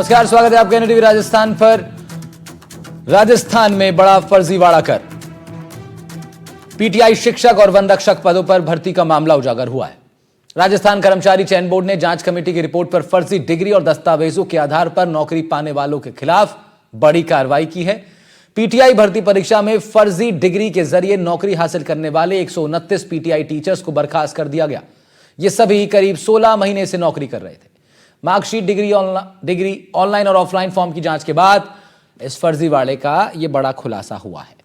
नमस्कार, स्वागत है आपका एनडीटीवी राजस्थान पर। राजस्थान में बड़ा फर्जीवाड़ा कर पीटीआई शिक्षक और वन रक्षक पदों पर भर्ती का मामला उजागर हुआ है। राजस्थान कर्मचारी चयन बोर्ड ने जांच कमेटी की रिपोर्ट पर फर्जी डिग्री और दस्तावेजों के आधार पर नौकरी पाने वालों के खिलाफ बड़ी कार्रवाई की है। पीटीआई भर्ती परीक्षा में फर्जी डिग्री के जरिए नौकरी हासिल करने वाले 129 पीटीआई टीचर्स को बर्खास्त कर दिया गया। ये सभी करीब 16 महीने से नौकरी कर रहे थे। मार्कशीट, डिग्री ऑनलाइन और ऑफलाइन फॉर्म की जांच के बाद इस फर्जीवाड़े का यह बड़ा खुलासा हुआ है।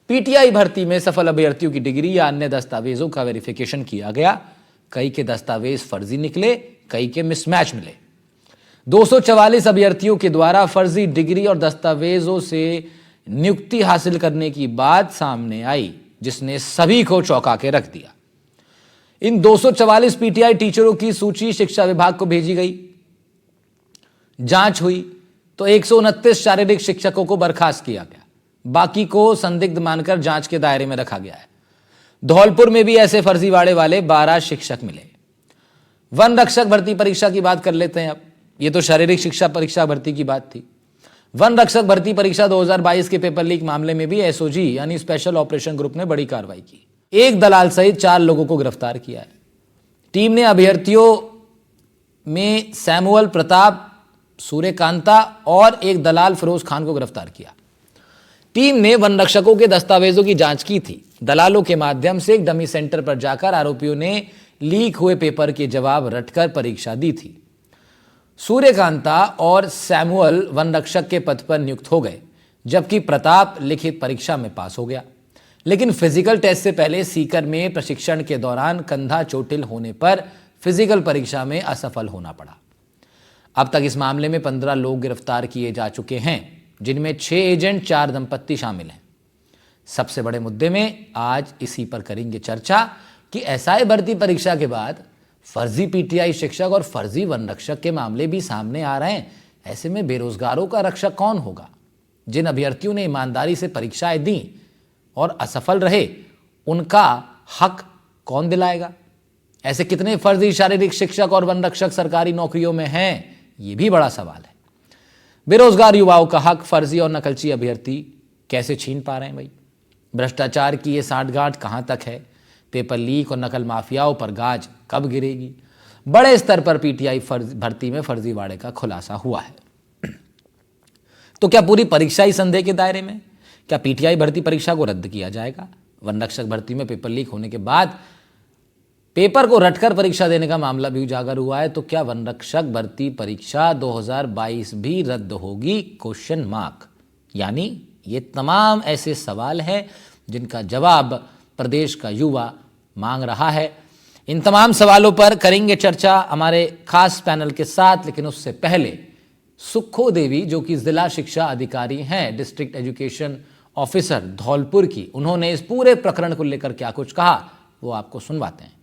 पीटीआई भर्ती में सफल अभ्यर्थियों की डिग्री या अन्य दस्तावेजों का वेरिफिकेशन किया गया। कई के दस्तावेज फर्जी निकले, कई के मिसमैच मिले। 244 अभ्यर्थियों के द्वारा फर्जी डिग्री और दस्तावेजों से नियुक्ति हासिल करने की बात सामने आई, जिसने सभी को चौंका के रख दिया। इन 244 पीटीआई टीचरों की सूची शिक्षा विभाग को भेजी गई। जांच हुई तो 129 शारीरिक शिक्षकों को बर्खास्त किया गया। बाकी को संदिग्ध मानकर जांच के दायरे में रखा गया है। धौलपुर में भी ऐसे फर्जीवाड़े वाले 12 शिक्षक मिले। वन रक्षक भर्ती परीक्षा की बात कर लेते हैं। अब ये तो शारीरिक शिक्षा परीक्षा भर्ती की बात थी। वन रक्षक भर्ती परीक्षा 2022 के पेपर लीक मामले में भी एसओजी यानी स्पेशल ऑपरेशन ग्रुप ने बड़ी कार्रवाई की। एक दलाल सहित 4 लोगों को गिरफ्तार किया है। टीम ने अभ्यर्थियों में सैमुअल प्रताप, सूर्यकांता और एक दलाल फिरोज खान को गिरफ्तार किया। टीम ने वन रक्षकों के दस्तावेजों की जांच की थी। दलालों के माध्यम से एक डमी सेंटर पर जाकर आरोपियों ने लीक हुए पेपर के जवाब रटकर परीक्षा दी थी। सूर्यकांता और सैमुअल वन रक्षक के पद पर नियुक्त हो गए, जबकि प्रताप लिखित परीक्षा में पास हो गया, लेकिन फिजिकल टेस्ट से पहले सीकर में प्रशिक्षण के दौरान कंधा चोटिल होने पर फिजिकल परीक्षा में असफल होना पड़ा। अब तक इस मामले में 15 लोग गिरफ्तार किए जा चुके हैं, जिनमें 6 एजेंट, 4 दंपत्ति शामिल हैं। सबसे बड़े मुद्दे में आज इसी पर करेंगे चर्चा कि एसआई भर्ती परीक्षा के बाद फर्जी पीटीआई शिक्षक और फर्जी वन रक्षक के मामले भी सामने आ रहे हैं। ऐसे में बेरोजगारों का रक्षक कौन होगा? जिन अभ्यर्थियों ने ईमानदारी से परीक्षाएं दी और असफल रहे, उनका हक कौन दिलाएगा? ऐसे कितने फर्जी शारीरिक शिक्षक और वन रक्षक सरकारी नौकरियों में हैं? ये भी बड़ा सवाल है। बेरोजगार युवाओं का हक फर्जी और नकलची अभ्यर्थी कैसे छीन पा रहे हैं भाई? भ्रष्टाचार की ये सांठगांठ कहां तक है? पेपर लीक और नकल माफियाओं पर गाज कब गिरेगी? बड़े स्तर पर पीटीआई भर्ती में फर्जीवाड़े का खुलासा हुआ है। तो क्या पूरी परीक्षा ही संदेह के दायरे में? क्या पीटीआई भर्ती परीक्षा को रद्द किया जाएगा? वन रक्षक भर्ती में पेपर लीक होने के बाद पेपर को रटकर परीक्षा देने का मामला भी उजागर हुआ है। तो क्या वन रक्षक भर्ती परीक्षा 2022 भी रद्द होगी? Question mark. यानी ये तमाम ऐसे सवाल हैं जिनका जवाब प्रदेश का युवा मांग रहा है। इन तमाम सवालों पर करेंगे चर्चा हमारे खास पैनल के साथ, लेकिन उससे पहले सुखो देवी, जो कि जिला शिक्षा अधिकारी हैं, डिस्ट्रिक्ट एजुकेशन ऑफिसर धौलपुर की, उन्होंने इस पूरे प्रकरण को लेकर क्या कुछ कहा वो आपको सुनवाते हैं।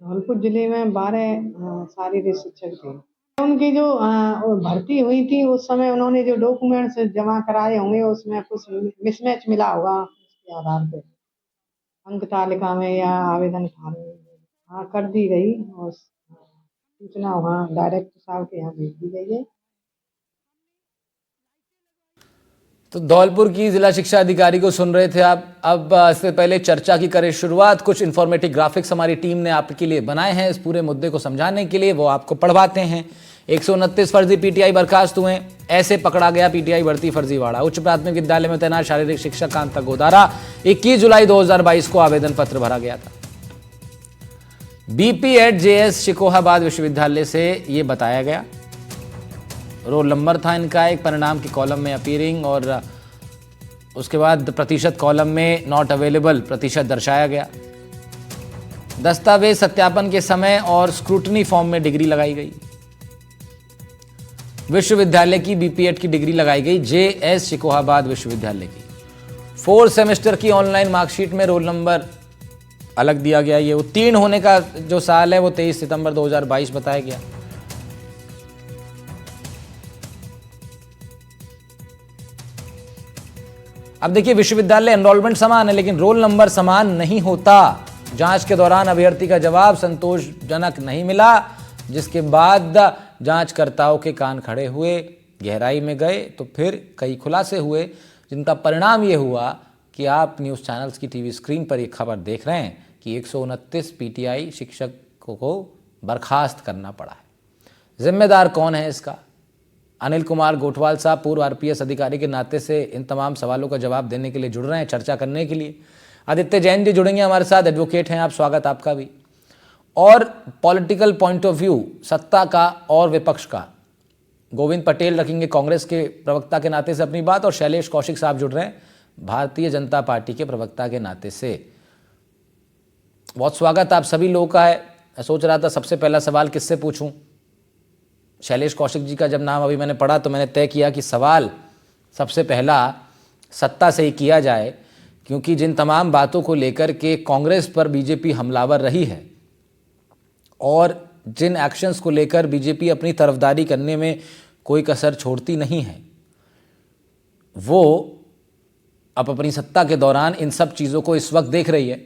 धौलपुर जिले में 12 शारीरिक शिक्षक थे। उनकी जो भर्ती हुई थी उस समय उन्होंने जो डॉक्यूमेंट्स जमा कराए होंगे उसमें कुछ मिसमैच मिला होगा। उसके आधार पे अंक तालिका में या आवेदन फार्म में कर दी गई और सूचना वहाँ डायरेक्टर साहब के यहाँ भेज दी गई है। तो धौलपुर की जिला शिक्षा अधिकारी को सुन रहे थे आप। अब इससे पहले चर्चा की करें शुरुआत। कुछ इंफॉर्मेटिव ग्राफिक्स हमारी टीम ने आपके लिए बनाए हैं इस पूरे मुद्दे को समझाने के लिए, वो आपको पढ़वाते हैं। 129 फर्जी पीटीआई बर्खास्त हुए। ऐसे पकड़ा गया पीटीआई भर्ती फर्जीवाड़ा। उच्च प्राथमिक विद्यालय में तैनात शारीरिक शिक्षक कांता गोदारा 21 जुलाई 2022 को आवेदन पत्र भरा गया था। BP@JS शिकोहाबाद विश्वविद्यालय से ये बताया गया। रोल नंबर था इनका एक परिणाम की कॉलम में अपीयरिंग, और उसके बाद प्रतिशत कॉलम में नॉट अवेलेबल प्रतिशत दर्शाया गया। दस्तावेज सत्यापन के समय और स्क्रूटनी फॉर्म में डिग्री लगाई गई। विश्वविद्यालय की BP.Ed की डिग्री लगाई गई JS शिकोहाबाद विश्वविद्यालय की। 4 सेमेस्टर की ऑनलाइन मार्कशीट में रोल नंबर अलग दिया गया। ये उत्तीर्ण होने का जो साल है वो 23 सितंबर 2022 बताया गया। अब देखिए, विश्वविद्यालय एनरोलमेंट समान है लेकिन रोल नंबर समान नहीं होता। जांच के दौरान अभ्यर्थी का जवाब संतोषजनक नहीं मिला, जिसके बाद जांचकर्ताओं के कान खड़े हुए, गहराई में गए तो फिर कई खुलासे हुए, जिनका परिणाम ये हुआ कि आप न्यूज़ चैनल्स की टीवी स्क्रीन पर एक खबर देख रहे हैं कि 129 पीटीआई शिक्षकों को बर्खास्त करना पड़ा है। जिम्मेदार कौन है इसका? अनिल कुमार गोठवाल साहब पूर्व आरपीएस अधिकारी के नाते से इन तमाम सवालों का जवाब देने के लिए जुड़ रहे हैं, चर्चा करने के लिए। आदित्य जैन जी जुड़ेंगे हमारे साथ, एडवोकेट हैं आप, स्वागत आपका भी। और पॉलिटिकल पॉइंट ऑफ व्यू, सत्ता का और विपक्ष का, गोविंद पटेल रखेंगे कांग्रेस के प्रवक्ता के नाते से अपनी बात, और शैलेश कौशिक साहब जुड़ रहे हैं भारतीय जनता पार्टी के प्रवक्ता के नाते से। बहुत स्वागत आप सभी लोगों का है। मैं सोच रहा था सबसे पहला सवाल किससे पूछूं। शैलेश कौशिक जी का जब नाम अभी मैंने पढ़ा तो मैंने तय किया कि सवाल सबसे पहला सत्ता से ही किया जाए, क्योंकि जिन तमाम बातों को लेकर के कांग्रेस पर बीजेपी हमलावर रही है और जिन एक्शंस को लेकर बीजेपी अपनी तरफदारी करने में कोई कसर छोड़ती नहीं है, वो अब अपनी सत्ता के दौरान इन सब चीज़ों को इस वक्त देख रही है।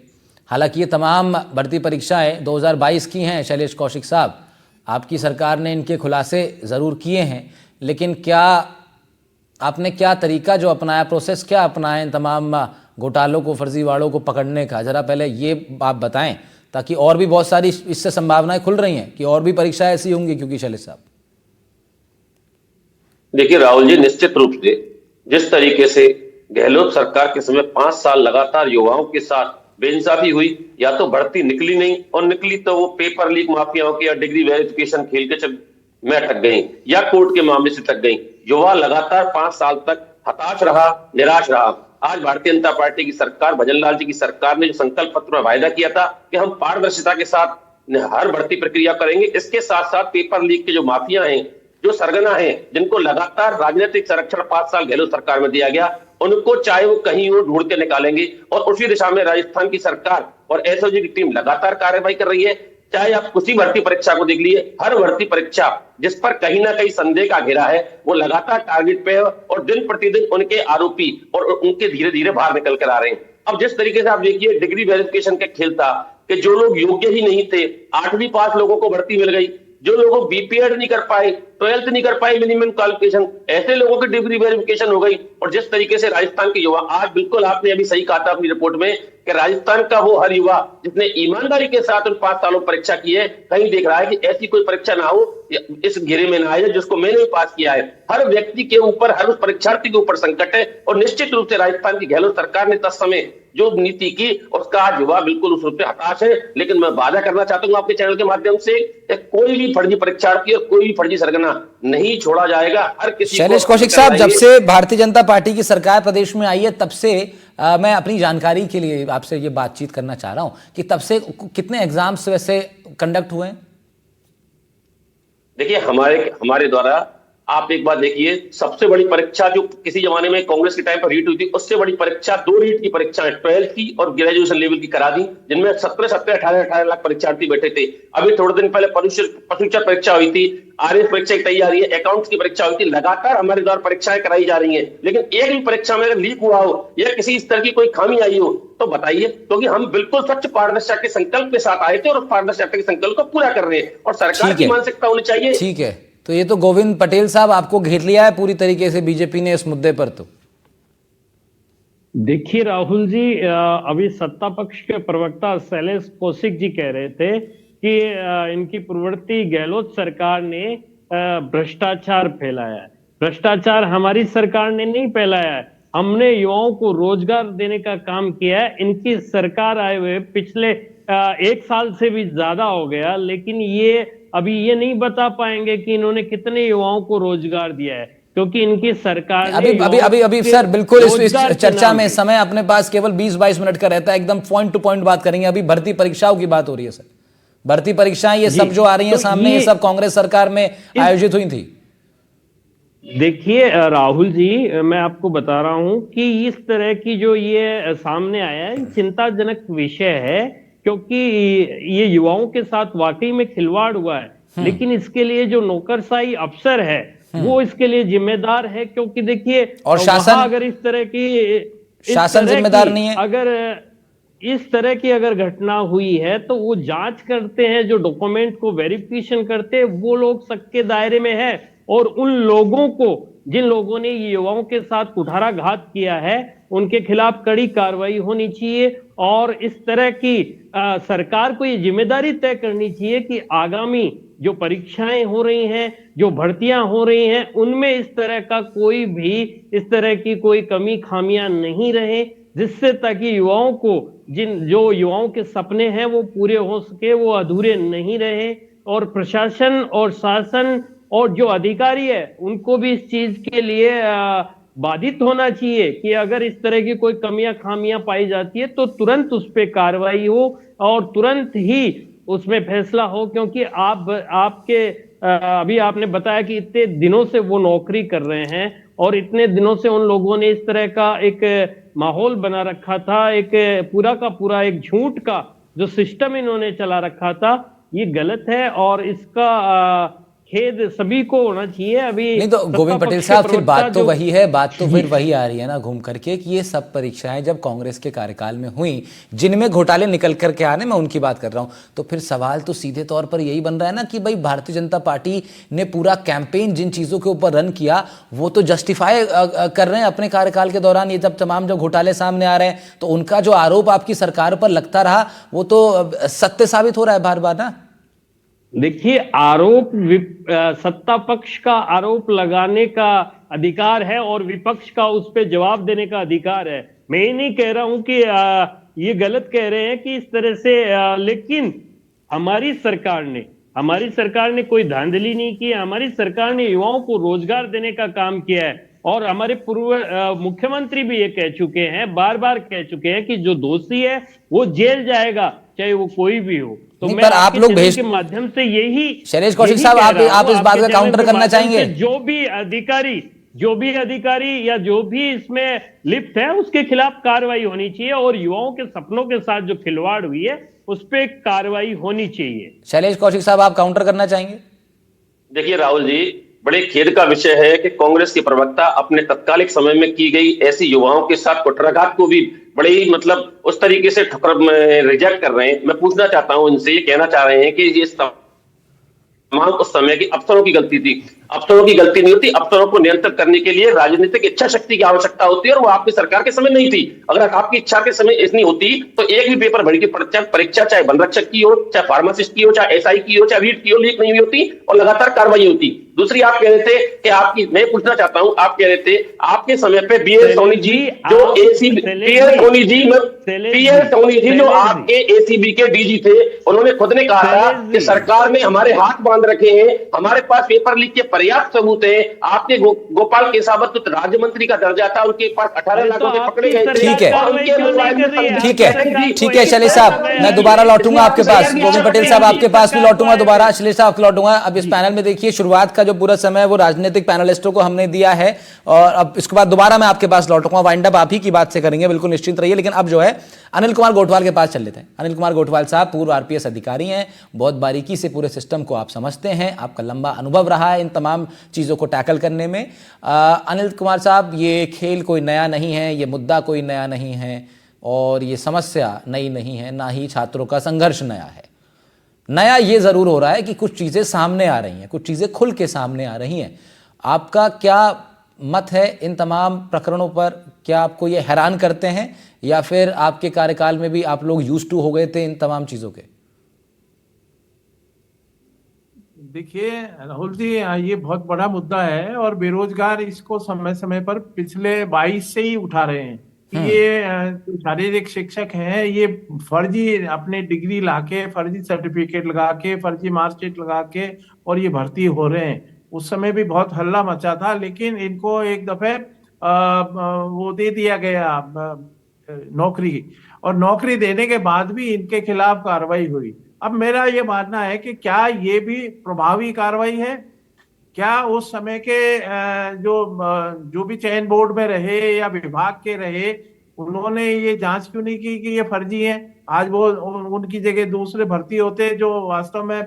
हालांकि ये तमाम भर्ती परीक्षाएं 2022 की हैं शैलेश कौशिक साहब, आपकी सरकार ने इनके खुलासे ज़रूर किए हैं, लेकिन क्या आपने क्या तरीका जो अपनाया, प्रोसेस क्या अपनाया इन तमाम घोटालों को, फर्जीवाड़ों को पकड़ने का, ज़रा पहले ये आप बताएं, ताकि और भी बहुत सारी इससे संभावनाएं खुल रही हैं कि और भी परीक्षाएं ऐसी होंगी। क्योंकि शैलेश साहब देखिए राहुल जी, निश्चित रूप से जिस तरीके से गहलोत सरकार के समय 5 साल लगातार युवाओं के साथ बेइंसाफी हुई, या तो भर्ती निकली नहीं, और निकली तो वो पेपर लीक माफियाओं की या डिग्री वेरिफिकेशन खेल के में अटक गई, या कोर्ट के मामले से अटक गई। युवा लगातार 5 साल तक हताश रहा, निराश रहा। आज भारतीय जनता पार्टी की सरकार, भजनलाल जी की सरकार ने जो संकल्प पत्र में वायदा किया था कि हम पारदर्शिता के साथ हर भर्ती प्रक्रिया करेंगे, इसके साथ साथ पेपर लीक के जो माफिया हैं, जो सरगना हैं, जिनको लगातार राजनीतिक संरक्षण 5 साल गहलोत सरकार में दिया गया, उनको चाहे वो कहीं हो ढूंढ के निकालेंगे। और उसी दिशा में राजस्थान की सरकार और एसओजी की टीम लगातार कार्रवाई कर रही है। चाहे आप किसी भर्ती परीक्षा को देख लिए, हर भर्ती परीक्षा जिस पर कहीं ना कहीं संदेह का घेरा है, वो लगातार टारगेट पे है, और दिन प्रतिदिन उनके आरोपी और उनके धीरे धीरे बाहर निकल कर आ रहे हैं। अब जिस तरीके से आप देखिए, डिग्री वेरिफिकेशन का खेल था कि जो लोग योग्य ही नहीं थे, 8वीं पास लोगों को भर्ती मिल गई, जो लोग बीपीएड नहीं कर पाए, 12th नहीं कर पाए मिनिमम क्वालिफिकेशन, ऐसे लोगों की डिग्री वेरिफिकेशन हो गई। और जिस तरीके से राजस्थान के युवा, आज बिल्कुल आपने अभी सही कहा था अपनी रिपोर्ट में कि राजस्थान का वो हर युवा जिसने ईमानदारी के साथ उन 5 सालों परीक्षा की है, कहीं देख रहा है कि ऐसी कोई परीक्षा ना हो इस घेरे में ना आए जिसको मैंने भी पास किया है। हर व्यक्ति के ऊपर, हर उस परीक्षार्थी के ऊपर संकट है, और निश्चित रूप से राजस्थान की गहलोत सरकार ने तत्समय जो नीति की, उसका आज युवा बिल्कुल उस रूप से हताश है। लेकिन मैं वादा करना चाहता हूं आपके चैनल के माध्यम से, कोई भी फर्जी परीक्षार्थी और कोई भी फर्जी सरगना नहीं छोड़ा जाएगा। हर किसी शैलेश कौशिक साहब, जब से भारतीय जनता पार्टी की सरकार प्रदेश में आई है, तब से मैं अपनी जानकारी के लिए आपसे ये बातचीत करना चाह रहा हूं कि तब से कितने एग्जाम्स वैसे कंडक्ट हुए हैं? देखिए, हमारे द्वारा आप एक बात देखिए, सबसे बड़ी परीक्षा जो किसी जमाने में कांग्रेस के टाइम पर रीट हुई थी, उससे बड़ी परीक्षा 2 रीट की परीक्षा है, 12th की और ग्रेजुएशन लेवल की करा दी, जिनमें 18 लाख परीक्षार्थी बैठे थे। अभी थोड़े दिन पहले पशुचर परीक्षा हुई थी, आरएस परीक्षा की तैयारी है, अकाउंट्स की परीक्षा हुई थी। लगातार हमारे द्वारा परीक्षाएं कराई जा रही हैं, लेकिन एक भी परीक्षा में अगर लीक हुआ हो या किसी स्तर की कोई खामी आई हो तो बताइए, क्योंकि हम बिल्कुल स्वच्छ पारदर्शिता के संकल्प के साथ आए थे और पारदर्शिता के संकल्प को पूरा कर रहे हैं, और सरकार की मानसिकता होनी चाहिए। ठीक है, तो ये तो गोविंद पटेल साहब आपको घेर लिया है पूरी तरीके से बीजेपी ने इस मुद्दे पर। तो देखिए राहुल जी, अभी सत्ता पक्ष के प्रवक्ता शैलेश कौशिक जी कह रहे थे कि इनकी पूर्ववर्ती गहलोत सरकार ने भ्रष्टाचार फैलाया है। भ्रष्टाचार हमारी सरकार ने नहीं फैलाया है, हमने युवाओं को रोजगार देने का काम किया है। इनकी सरकार आए हुए पिछले 1 साल से भी ज्यादा हो गया, लेकिन ये अभी ये नहीं बता पाएंगे कि इन्होंने कितने युवाओं को रोजगार दिया है, क्योंकि इनकी सरकार अभी सर बिल्कुल इस चर्चा में समय अपने पास केवल 20-22 मिनट का रहता है, एकदम पॉइंट टू पॉइंट बात करेंगे। अभी भर्ती परीक्षाओं की बात हो रही है सर, भर्ती परीक्षाएं ये सब जो आ रही हैं सामने, ये सब कांग्रेस सरकार में आयोजित हुई थी। देखिए राहुल जी, मैं आपको बता रहा हूं कि इस तरह की जो ये सामने आया है चिंताजनक विषय है, क्योंकि ये युवाओं के साथ वाकई में खिलवाड़ हुआ है। लेकिन इसके लिए जो नौकरशाही अफसर है वो इसके लिए जिम्मेदार है, क्योंकि देखिए, और शासन अगर इस तरह की शासन जिम्मेदार नहीं है। अगर इस तरह की अगर घटना हुई है तो वो जांच करते हैं, जो डॉक्यूमेंट को वेरिफिकेशन करते हैं वो लोग सबके दायरे में है, और उन लोगों को, जिन लोगों ने ये युवाओं के साथ कुठाराघात किया है, उनके खिलाफ कड़ी कार्रवाई होनी चाहिए। और इस तरह की सरकार को ये जिम्मेदारी तय करनी चाहिए कि आगामी जो परीक्षाएं हो रही हैं, जो भर्तियां हो रही हैं, उनमें इस तरह का कोई भी, इस तरह की कोई कमी खामियां नहीं रहे, जिससे ताकि युवाओं को, जो युवाओं के सपने हैं वो पूरे हो सके, वो अधूरे नहीं रहे। और प्रशासन और शासन और जो अधिकारी है उनको भी इस चीज के लिए बाधित होना चाहिए कि अगर इस तरह की कोई कमियां खामियां पाई जाती है तो तुरंत उस पर कार्रवाई हो और तुरंत ही उसमें फैसला हो। क्योंकि आपके अभी आपने बताया कि इतने दिनों से वो नौकरी कर रहे हैं और इतने दिनों से उन लोगों ने इस तरह का एक माहौल बना रखा था, एक पूरा का पूरा एक झूठ का जो सिस्टम इन्होंने चला रखा था, ये गलत है और इसका खेद सभी को होना चाहिए। अभी नहीं तो गोविंद सत्ता पटेल पक्ष साहब, के फिर बात तो प्रवक्ता वही है, बात तो फिर वही आ रही है ना घूम करके कि ये सब परीक्षाएं जब कांग्रेस के कार्यकाल में हुई, जिनमें घोटाले निकल करके आने, मैं उनकी बात कर रहा हूं, तो फिर सवाल तो सीधे तौर पर यही बन रहा है ना कि भाई भारतीय जनता पार्टी ने पूरा कैंपेन जिन चीजों के ऊपर रन किया वो तो जस्टिफाई कर रहे हैं अपने कार्यकाल के दौरान। ये जब घोटाले सामने आ रहे हैं तो उनका जो आरोप आपकी सरकार पर लगता रहा वो तो सत्य साबित हो रहा है बार बार ना। देखिए, आरोप सत्ता पक्ष का आरोप लगाने का अधिकार है और विपक्ष का उस पर जवाब देने का अधिकार है। मैं ये नहीं कह रहा हूं कि ये गलत कह रहे हैं कि इस तरह से लेकिन हमारी सरकार ने कोई धांधली नहीं की। हमारी सरकार ने युवाओं को रोजगार देने का काम किया है और हमारे पूर्व मुख्यमंत्री भी ये कह चुके हैं, बार बार कह चुके हैं कि जो दोषी है वो जेल जाएगा, चाहे वो कोई भी हो। तो मैं पर आप लोग के माध्यम से यही शैलेश कौशिक साहब, आप इस बात का काउंटर करना चाहेंगे? जो भी अधिकारी या जो भी इसमें लिप्त है उसके खिलाफ कार्रवाई होनी चाहिए और युवाओं के सपनों के साथ जो खिलवाड़ हुई है उस पर कार्रवाई होनी चाहिए। शैलेश कौशिक साहब, आप काउंटर करना चाहेंगे? देखिए राहुल जी, बड़े खेद का विषय है कि कांग्रेस के प्रवक्ता अपने तत्कालिक समय में की गई ऐसी युवाओं के साथ कुठाराघात को भी बड़े ही उस तरीके से रिजेक्ट कर रहे हैं। मैं पूछना चाहता हूं इनसे, ये कहना चाह रहे हैं कि ये तमाम उस समय की अफसरों की गलती थी। अफसरों की गलती नहीं होती, अफसरों को नियंत्रित करने के लिए राजनीतिक इच्छा शक्ति की आवश्यकता होती है और वो आपकी सरकार के समय नहीं थी। अगर आपकी इच्छा के समय इतनी होती तो एक भी पेपर भरी की परीक्षा, चाहे वन रक्षक की हो, चाहे फार्मासिस्ट की हो, चाहे एसआई की हो, चाहे वीट की हो, लीक नहीं हुई होती और लगातार कार्रवाई होती। दूसरी, आप कह रहे थे कि मैं पूछना चाहता हूं, आप कह रहे थे आपके समय पे बीएल सोनी जी जो जो आपके एसीबी के डीजी थे, उन्होंने खुद ने कहा था कि सरकार ने हमारे हाथ बांध रखे हैं, हमारे पास पेपर लीक के पर्याप्त सबूत है। आपके गोपाल केसावत तो राज्य मंत्री का दर्जा था, उनके पास 18 लाख रुपए पकड़े गए थे। ठीक है शैलेश साहब, मैं दोबारा लौटूंगा आपके पास। गोविंद पटेल साहब, आपके पास भी लौटूंगा दोबारा। शैलेश साहब लौटूंगा। अब इस पैनल में देखिए, शुरुआत का जो पूरा समय वो राजनीतिक पैनलिस्टों को हमने दिया है और अब इसके बाद दोबारा मैं आपके पास लौटूंगा। वाइंड अप आप ही की बात से करेंगे, बिल्कुल निश्चिंत रहिए। लेकिन अब जो है अनिल कुमार गोठवाल के पास चल लेते हैं। अनिल कुमार गोठवाल साहब पूर्व आरपीएस अधिकारी हैं, बहुत बारीकी से पूरे सिस्टम को आप समझते हैं, आपका लंबा अनुभव रहा है इन तमाम चीज़ों को टैकल करने में। अनिल कुमार साहब, ये खेल कोई नया नहीं है, ये मुद्दा कोई नया नहीं है और ये समस्या नई नहीं है, ना ही छात्रों का संघर्ष नया है। नया ये ज़रूर हो रहा है कि कुछ चीज़ें सामने आ रही हैं, कुछ चीज़ें खुल के सामने आ रही हैं। आपका क्या मत है इन तमाम प्रकरणों पर? क्या आपको ये हैरान करते हैं या फिर आपके कार्यकाल में भी आप लोग यूज्ड टू हो गए थे इन तमाम चीज़ों के? देखिए राहुल जी, ये बहुत बड़ा मुद्दा है और बेरोजगार इसको समय समय पर पिछले 22 से ही उठा रहे हैं कि ये शारीरिक शिक्षक हैं, ये फर्जी अपने डिग्री लाके, फर्जी सर्टिफिकेट लगा के, फर्जी मार्कशीट लगा के और ये भर्ती हो रहे हैं। उस समय भी बहुत हल्ला मचा था, लेकिन इनको एक दफे वो दे दिया गया नौकरी, और नौकरी देने के बाद भी इनके खिलाफ कार्रवाई हुई। अब मेरा ये मानना है कि क्या ये भी प्रभावी कार्रवाई है? क्या उस समय के जो भी चयन बोर्ड में रहे या विभाग के रहे, उन्होंने ये जांच क्यों नहीं की कि ये फर्जी है? आज वो उनकी जगह दूसरे भर्ती होते जो वास्तव में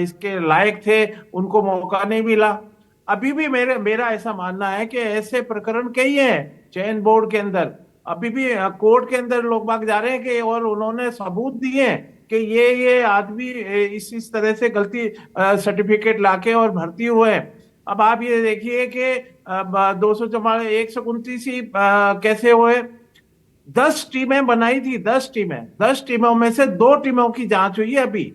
इसके लायक थे, उनको मौका नहीं मिला। अभी भी मेरा ऐसा मानना है कि ऐसे प्रकरण कई हैं चयन बोर्ड के अंदर। अभी भी कोर्ट के अंदर लोग बाग जा रहे हैं कि, और उन्होंने सबूत दिए हैं कि ये आदमी इस तरह से गलती सर्टिफिकेट लाके और भर्ती हुए हैं। अब आप ये देखिए कि 129 ही कैसे हुए। 10 टीमें बनाई थी, 10 टीमों में से 2 टीमों की जांच हुई है अभी,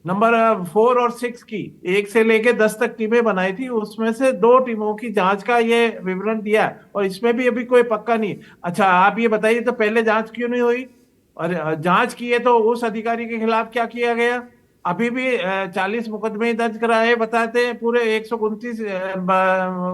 नंबर 4 और 6 की, 1 से लेके 10 तक टीमें बनाई थी, उसमें से 2 टीमों की जांच का ये विवरण दिया है, और इसमें भी अभी कोई पक्का नहीं। अच्छा आप ये बताइए तो पहले जांच क्यों नहीं हुई, और जांच की है तो उस अधिकारी के खिलाफ क्या किया गया? अभी भी 40 मुकदमे दर्ज कराए बताते हैं, पूरे 129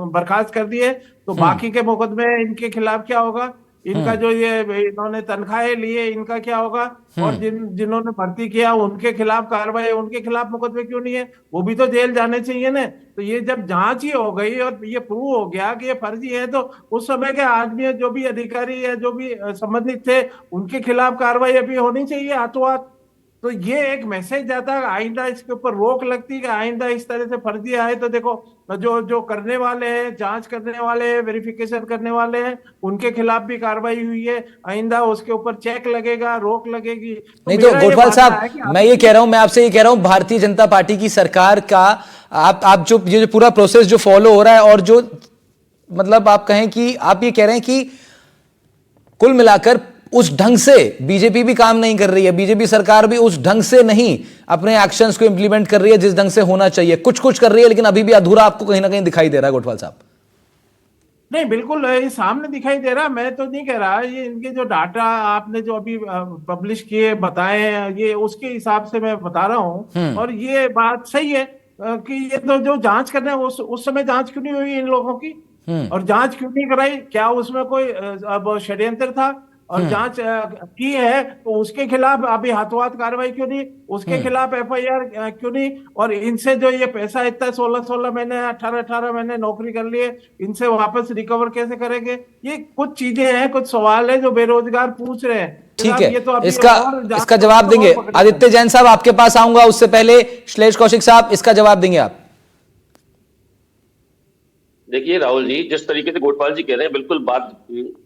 बर्खास्त कर दिए, तो बाकी के मुकदमे इनके खिलाफ क्या होगा? इनका जो ये इन्होंने तनख्वाहें लिए इनका क्या होगा? और जिन्होंने भर्ती किया उनके खिलाफ कार्रवाई, उनके खिलाफ मुकदमे क्यों नहीं है? वो भी तो जेल जाने चाहिए ना। तो ये जब जांच ही हो गई और ये प्रूव हो गया कि ये फर्जी है, तो उस समय के आदमी जो भी अधिकारी या जो भी संबंधित थे उनके खिलाफ कार्रवाई अभी होनी चाहिए हाथों हाथ। तो ये एक मैसेज जाता है, आइंदा इसके ऊपर रोक लगती कि आइंदा इस तरह से फर्जी आए तो देखो जो करने वाले हैं, जांच करने वाले हैं, वेरिफिकेशन करने वाले हैं, उनके खिलाफ भी कार्रवाई हुई है, आइंदा उसके ऊपर चेक लगेगा, रोक लगेगी। नहीं तो गोठवाल साहब, मैं ये कह रहा हूं, मैं आपसे ये कह रहा हूं, भारतीय जनता पार्टी की सरकार का आप जो ये जो पूरा प्रोसेस जो फॉलो हो रहा है, और जो मतलब आप कहें कि आप ये कह रहे हैं कि कुल मिलाकर उस ढंग से बीजेपी भी काम नहीं कर रही है, बीजेपी सरकार भी उस ढंग से नहीं अपने एक्शंस को इंप्लीमेंट कर रही है जिस ढंग से होना चाहिए। कुछ कुछ कर रही है लेकिन अभी भी अधूरा आपको कहीं ना कहीं दिखाई दे रहा है गोठवाल साहब। नहीं बिल्कुल ये सामने दिखाई दे रहा, मैं तो नहीं कह रहा, ये इनके जो डाटा आपने जो अभी पब्लिश किए बताए हैं ये उसके हिसाब से मैं बता रहा हूँ, और ये बात सही है कि ये तो जो जांच करना है उस समय जांच क्यों नहीं हुई इन लोगों की, और जांच क्यों नहीं कराई? क्या उसमें कोई अब षड्यंत्र था? और जांच की है तो उसके खिलाफ अभी हाथों हाथ कार्रवाई क्यों नहीं? उसके खिलाफ एफआईआर क्यों नहीं? और इनसे जो ये पैसा इतना 16 महीने 18 महीने नौकरी कर लिए, इनसे वापस रिकवर कैसे करेंगे? ये कुछ चीजें हैं, कुछ सवाल है जो बेरोजगार पूछ रहे हैं। ठीक है, ये तो अभी इसका जवाब देंगे। आदित्य जैन साहब आपके पास आऊंगा, उससे पहले श्लेष कौशिक साहब इसका जवाब देंगे आप। देखिए राहुल जी, जिस तरीके से गोठवाल जी कह रहे हैं बिल्कुल बात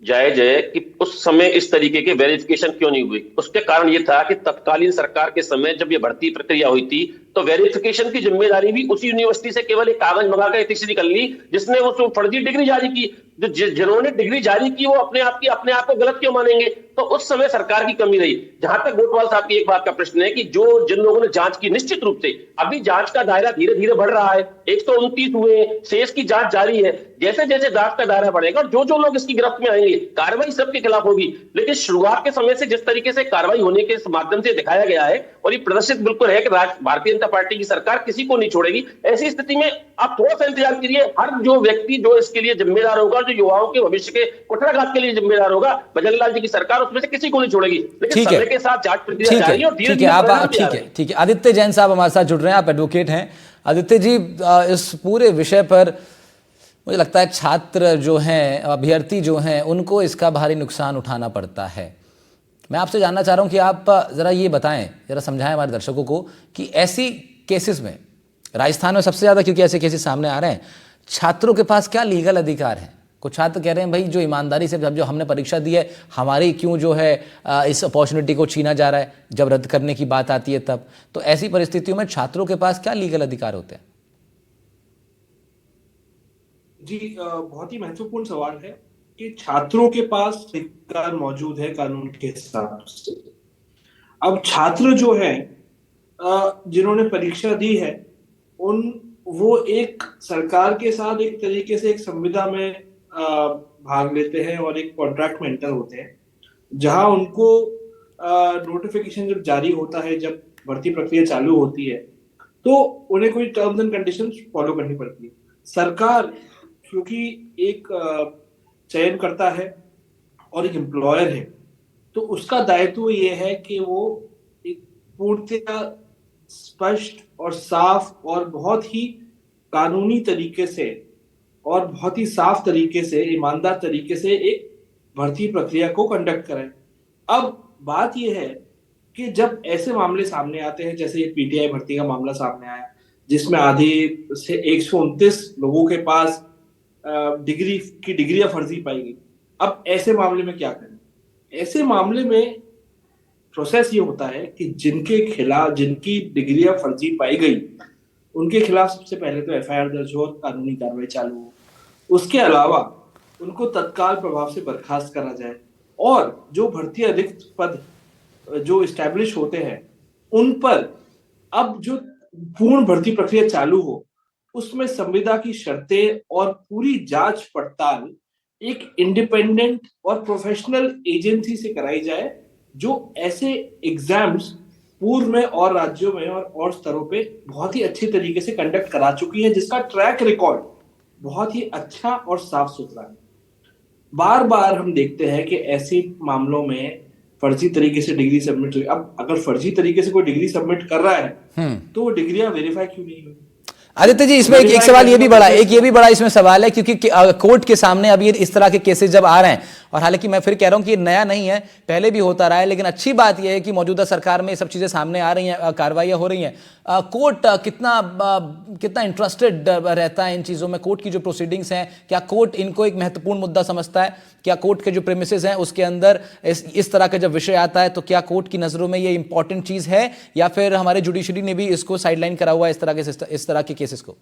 जायज है कि उस समय इस तरीके के वेरिफिकेशन क्यों नहीं हुई। उसके कारण ये था कि तत्कालीन सरकार के समय जब ये भर्ती प्रक्रिया हुई थी तो वेरिफिकेशन की जिम्मेदारी भी उसी यूनिवर्सिटी से केवल एक कागज मंगाकर एथिक्स कर ली जिसने उस फर्जी डिग्री जारी की। जिन्होंने डिग्री जारी की वो अपने आप को गलत क्यों मानेंगे? तो उस समय सरकार की कमी रही। जहां तक गोठवाल साहब की एक बात का प्रश्न है कि जिन लोगों ने जांच की, निश्चित रूप से अभी जांच का दायरा धीरे धीरे बढ़ रहा है, 129 हुए, शेष की जांच जारी है। जैसे जैसे जांच का दायरा बढ़ेगा और जो लोग इसकी गिरफ्त में आएंगे कार्रवाई सबके खिलाफ होगी। लेकिन शुरुआत के समय से जिस तरीके से कार्रवाई होने के माध्यम से दिखाया गया है और ये प्रदर्शित बिल्कुल है कि भारतीय जनता पार्टी की सरकार किसी को नहीं छोड़ेगी। ऐसी स्थिति में आप थोड़ा सा इंतजार कीजिए, हर जो व्यक्ति जो इसके लिए जिम्मेदार होगा, जो युवाओं के भविष्य के कुठाराघात के लिए जिम्मेदार होगा, भजनलाल जी की सरकार उसमें से किसी को नहीं छोड़ेगी। लेकिन समय के साथ जांच प्रक्रिया जारी है और धीरे-धीरे ठीक है। आदित्य जैन साहब हमारे साथ जुड़ रहे हैं, आप एडवोकेट हैं। आदित्य जी, इस पूरे विषय पर मुझे लगता है छात्र जो हैं, अभ्यर्थी जो हैं, उनको इसका भारी नुकसान उठाना पड़ता है। मैं आपसे जानना चाह रहा हूं कि आप जरा ये बताएं, जरा समझाएं हमारे दर्शकों को कि ऐसी केसेस में, राजस्थान में सबसे ज्यादा क्योंकि ऐसे केसेस सामने आ रहे हैं, छात्रों के पास क्या लीगल अधिकार है? कुछ छात्र कह रहे हैं भाई जो ईमानदारी से जो हमने परीक्षा दी है हमारी क्यों जो है इस अपॉर्चुनिटी को छीना जा रहा है जब रद्द करने की बात आती है तब। तो ऐसी परिस्थितियों में छात्रों के पास क्या लीगल अधिकार होते हैं? जी बहुत ही महत्वपूर्ण सवाल है कि छात्रों के पास अधिकार मौजूद है कानून के हिसाब से। अब छात्र जो है जिन्होंने परीक्षा दी है वो एक सरकार के साथ एक तरीके से एक संविदा में भाग लेते हैं और एक कॉन्ट्रैक्ट में एंटर होते हैं, जहां उनको नोटिफिकेशन जब जारी होता है, जब भर्ती प्रक्रिया चालू होती है, तो उन्हें कोई टर्म्स एंड कंडीशंस फॉलो करनी पड़ती है। सरकार क्योंकि एक चयन करता है और एक एम्प्लॉयर है, तो उसका दायित्व ये है कि वो एक पूर्णतः स्पष्ट और साफ और बहुत ही कानूनी तरीके से और बहुत ही साफ तरीके से, ईमानदार तरीके से एक भर्ती प्रक्रिया को कंडक्ट करें। अब बात यह है कि जब ऐसे मामले सामने आते हैं, जैसे ये पीटीआई भर्ती का मामला सामने आया जिसमें आधी से 129 लोगों के पास डिग्रियां फर्जी पाई गई। अब ऐसे मामले में क्या करें? ऐसे मामले में प्रोसेस ये होता है कि जिनके खिलाफ, जिनकी डिग्रियां फर्जी पाई गई, उनके खिलाफ सबसे पहले तो एफआईआर दर्ज हो और कानूनी कार्रवाई चालू हो। उसके अलावा उनको तत्काल प्रभाव से बर्खास्त करा जाए और जो भर्ती रिक्त पद जो इस्टेब्लिश होते हैं उन पर अब जो पूर्ण भर्ती प्रक्रिया चालू हो, उसमें संविदा की शर्तें और पूरी जांच पड़ताल एक इंडिपेंडेंट और प्रोफेशनल एजेंसी से कराई जाए, जो ऐसे एग्जाम्स पूर्व में और राज्यों में और स्तरों पे बहुत ही अच्छे तरीके से कंडक्ट करा चुकी है, जिसका ट्रैक रिकॉर्ड बहुत ही अच्छा और साफ सुथरा है। बार बार हम देखते हैं कि ऐसे मामलों में फर्जी तरीके से डिग्री सबमिट हुई। अब अगर फर्जी तरीके से कोई डिग्री सबमिट कर रहा है तो वो डिग्रियां वेरीफाई क्यों नहीं हुई? आदित्य जी, इसमें एक सवाल ये भी बड़ा इसमें सवाल है, क्योंकि कोर्ट के सामने अभी इस तरह के केसेस जब आ रहे हैं, और हालांकि मैं फिर कह रहा हूं कि ये नया नहीं है, पहले भी होता रहा है, लेकिन अच्छी बात यह है कि मौजूदा सरकार में ये सब चीजें सामने आ रही हैं, कार्रवाइयां हो रही हैं। कोर्ट कितना इंटरेस्टेड रहता है इन चीजों में? कोर्ट की जो प्रोसीडिंग्स हैं, क्या कोर्ट इनको एक महत्वपूर्ण मुद्दा समझता है? क्या कोर्ट के जो प्रेमिसेस हैं उसके अंदर इस तरह का जब विषय आता है तो क्या कोर्ट की नजरों में ये इंपॉर्टेंट चीज है, या फिर हमारे जुडिशरी ने भी इसको साइडलाइन करा हुआ है इस तरह के केसेस को?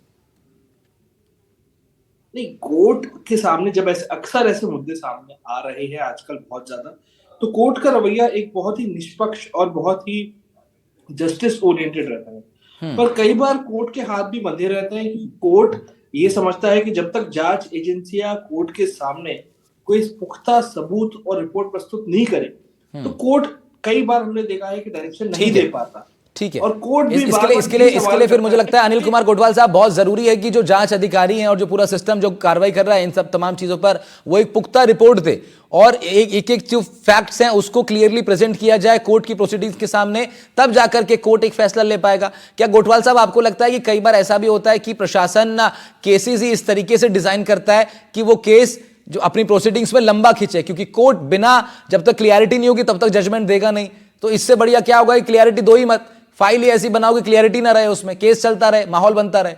नहीं, कोर्ट के सामने जब अक्सर ऐसे मुद्दे सामने आ रहे हैं आजकल बहुत ज्यादा, तो कोर्ट का रवैया एक बहुत ही निष्पक्ष और बहुत ही जस्टिस ओरिएंटेड रहता है। पर कई बार कोर्ट के हाथ भी बंधे रहते हैं कि कोर्ट ये समझता है कि जब तक जांच एजेंसियां कोर्ट के सामने कोई पुख्ता सबूत और रिपोर्ट प्रस्तुत नहीं करे, तो कोर्ट कई बार हमने देखा है कि डायरेक्शन नहीं दे पाता। ठीक है, और कोर्ट भी इसके लिए फिर मुझे लगता है अनिल कुमार कोटवाल साहब, बहुत जरूरी है कि जो जांच अधिकारी हैं और जो पूरा सिस्टम जो कार्रवाई कर रहा है इन सब तमाम चीजों पर, वो एक पुख्ता रिपोर्ट दे और एक जो फैक्ट्स हैं उसको क्लियरली प्रेजेंट किया जाए कोर्ट की प्रोसीडिंग्स के सामने, तब जाकर के कोर्ट एक फैसला ले पाएगा। क्या कोटवाल साहब, आपको लगता है कि कई बार ऐसा भी होता है कि प्रशासन केसेस ही इस तरीके से डिजाइन करता है कि वो केस जो अपनी प्रोसीडिंग्स में लंबा खींचे, क्योंकि कोर्ट बिना जब तक क्लियरिटी नहीं होगी तब तक जजमेंट देगा नहीं? तो इससे बढ़िया क्या होगा कि क्लियरिटी दो ही मत, फाइल ही ऐसी बनाओ कि क्लियरिटी ना रहे, उसमें केस चलता रहे, माहौल बनता रहे।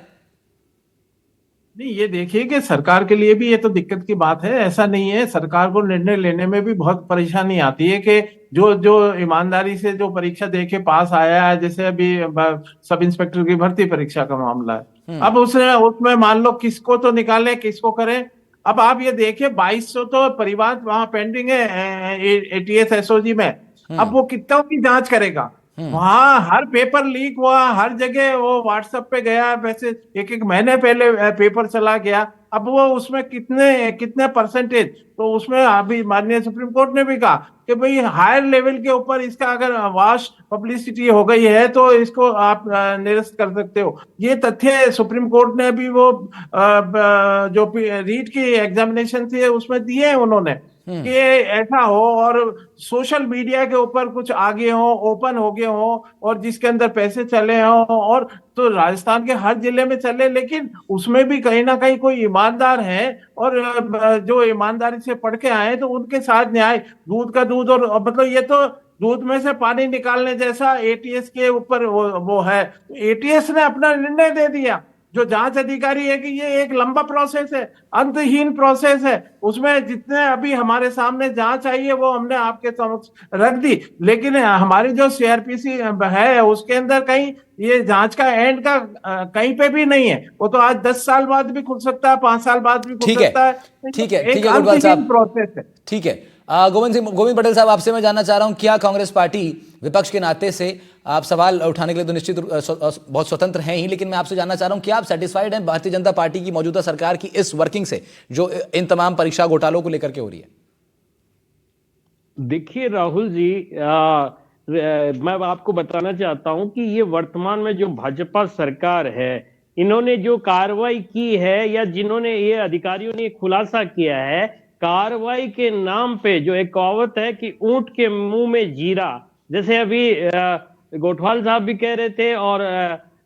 नहीं, ये देखिए कि सरकार के लिए भी ये तो दिक्कत की बात है। ऐसा नहीं है, सरकार को निर्णय लेने में भी बहुत परेशानी आती है कि जो जो ईमानदारी से जो परीक्षा दे के पास आया है, जैसे अभी सब इंस्पेक्टर की भर्ती परीक्षा का मामला है, अब उसमें मान लो किसको तो निकाले किसको करें। अब आप ये देखिए 2200 तो परिवार वहां पेंडिंग है एटीएस एसओजी में। अब वो कितनों की जांच करेगा? वहां हर पेपर लीक हुआ, हर जगह वो व्हाट्सएप पे गया, वैसे एक महीने पहले पेपर चला गया। अब वो उसमें कितने कितने परसेंटेज, तो उसमें अभी माननीय सुप्रीम कोर्ट ने भी कहा कि भाई हायर लेवल के ऊपर इसका अगर वाश पब्लिसिटी हो गई है तो इसको आप निरस्त कर सकते हो। ये तथ्य सुप्रीम कोर्ट ने भी वो जो रीट की एग्जामिनेशन थी उसमें दिए हैं उन्होंने कि ऐसा हो और सोशल मीडिया के ऊपर कुछ आगे हो, ओपन हो गए हो और जिसके अंदर पैसे चले हो, और तो राजस्थान के हर जिले में चले, लेकिन उसमें भी कहीं ना कहीं कोई ईमानदार है और जो ईमानदारी से पढ़ के आए तो उनके साथ न्याय, दूध का दूध, और मतलब ये तो दूध में से पानी निकालने जैसा एटीएस के ऊपर वो है। एटीएस ने अपना निर्णय दे दिया। जो जांच अधिकारी है कि ये एक लंबा प्रोसेस है, अंतहीन प्रोसेस है, उसमें जितने अभी हमारे सामने जांच आई है वो हमने आपके समक्ष रख दी, लेकिन हमारी जो सीआरपीसी है उसके अंदर कहीं ये जांच का एंड का कहीं पे भी नहीं है। वो तो आज 10 साल बाद भी खुल सकता है, 5 साल बाद भी खुल सकता है। ठीक है, एक अंतहीन प्रोसेस है। ठीक है, गोविंद पटेल साहब, आपसे मैं जानना चाह रहा हूं, क्या कांग्रेस पार्टी विपक्ष के नाते से, आप सवाल उठाने के लिए तो निश्चित बहुत स्वतंत्र हैं ही, लेकिन मैं आपसे जानना चाह रहा हूं, क्या आप सेटिस्फाइड हैं भारतीय जनता पार्टी की मौजूदा सरकार की इस वर्किंग से जो इन तमाम परीक्षा घोटालों को लेकर के हो रही है? देखिए राहुल जी, मैं आपको बताना चाहता हूं कि ये वर्तमान में जो भाजपा सरकार है, इन्होंने जो कार्रवाई की है या जिन्होंने ये अधिकारियों ने खुलासा किया है, कार्रवाई के नाम पे जो एक कहावत है कि ऊंट के मुंह में जीरा, जैसे अभी गोठवाल साहब भी कह रहे थे और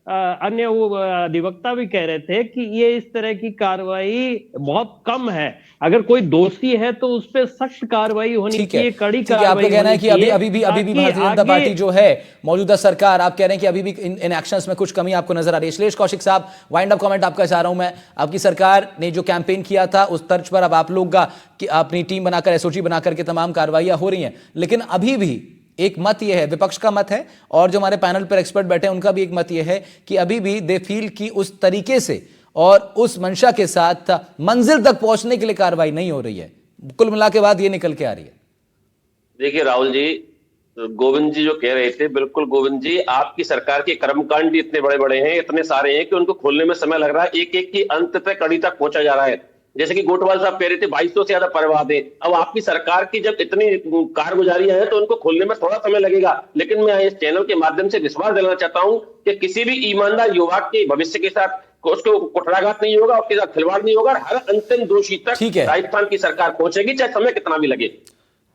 अन्य वो अधिवक्ता भी कह रहे थे कि ये इस तरह की कार्रवाई बहुत कम है। अगर कोई दोषी है तो उस पर सख्त कार्रवाई होनी ठीक है, चाहिए, कड़ी ठीक है। कार्रवाई आपका कहना है कि होनी अभी भी चाहिए, भारतीय जनता ताकि पार्टी आगे जो है मौजूदा सरकार, आप कह रहे हैं कि अभी भी इन एक्शंस में कुछ कमी आपको नजर आ रही है। श्लेष कौशिक साहब, वाइंड अप कमेंट आपका चाह रहा हूं मैं। आपकी सरकार ने जो कैंपेन किया था उस तर्ज पर अब आप लोग का कि अपनी टीम बनाकर, एसओजी बनाकर के तमाम कार्रवाइयां हो रही हैं, लेकिन अभी भी एक मत यह है, विपक्ष का मत है और जो हमारे पैनल पर एक्सपर्ट बैठे हैं उनका भी एक मत यह है कि अभी भी दे फील कि उस तरीके से और उस मंशा के साथ मंजिल तक पहुंचने के लिए कार्रवाई नहीं हो रही है। कुल मिला के बात ये निकल के आ रही है। देखिए राहुल जी, गोविंद जी जो कह रहे थे, बिल्कुल गोविंद जी, आपकी सरकार के कर्मकांड भी इतने बड़े बड़े हैं, इतने सारे हैं कि उनको खोलने में समय लग रहा है। एक एक की अंत पे कड़ी तक पहुंचा जा रहा है। जैसे कि गोटवाल साहब कह रहे थे 2200 से ज्यादा परिवाद है। अब आपकी सरकार की जब इतनी कारगुजारियां हैं तो उनको खोलने में थोड़ा समय लगेगा, लेकिन मैं इस चैनल के माध्यम से विश्वास दिलाना चाहता हूं कि किसी भी ईमानदार युवा के भविष्य के साथ उसको कुठाराघात नहीं होगा, उसके साथ खिलवाड़ नहीं होगा। हर अंतिम दोषी तक ठीक है। राजस्थान की सरकार पहुंचेगी, चाहे समय कितना भी लगे।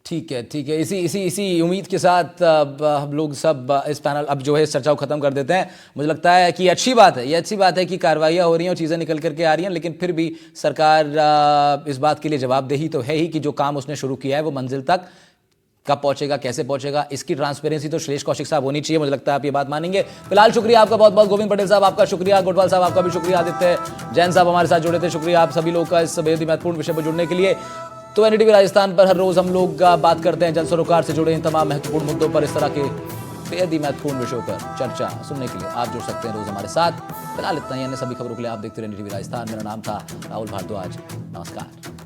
ठीक है, ठीक है। इसी उम्मीद के साथ हम लोग सब इस पैनल अब जो है इस चर्चा को खत्म कर देते हैं। मुझे लगता है कि अच्छी बात है, ये अच्छी बात है कि कार्रवाइयाँ हो रही हैं और चीज़ें निकल करके आ रही हैं, लेकिन फिर भी सरकार इस बात के लिए जवाबदेही तो है ही कि जो काम उसने शुरू किया है वो मंजिल तक कब पहुंचेगा, कैसे पहुंचेगा, इसकी ट्रांसपेरेंसी तो श्लेष कौशिक साहब होनी चाहिए। मुझे लगता है आप ये बात मानेंगे। फिलहाल शुक्रिया आपका बहुत बहुत, गोविंद पटेल साहब आपका शुक्रिया, गोटवाल साहब आपका भी शुक्रिया, आदित्य जैन साहब हमारे साथ जुड़े थे, शुक्रिया आप सभी लोग का इस बेहद ही महत्वपूर्ण विषय पर जुड़ने के लिए। तो एनडीटीवी राजस्थान पर हर रोज हम लोग बात करते हैं जन सरोकार से जुड़े इन तमाम महत्वपूर्ण मुद्दों पर, इस तरह के बेहद ही महत्वपूर्ण विषयों पर चर्चा सुनने के लिए आप जुड़ सकते हैं रोज हमारे साथ। फिलहाल इतना ही, अन्य सभी खबरों के लिए आप देखते रहिए एनडीटीवी राजस्थान। मेरा नाम था राहुल भारद्वाज, नमस्कार।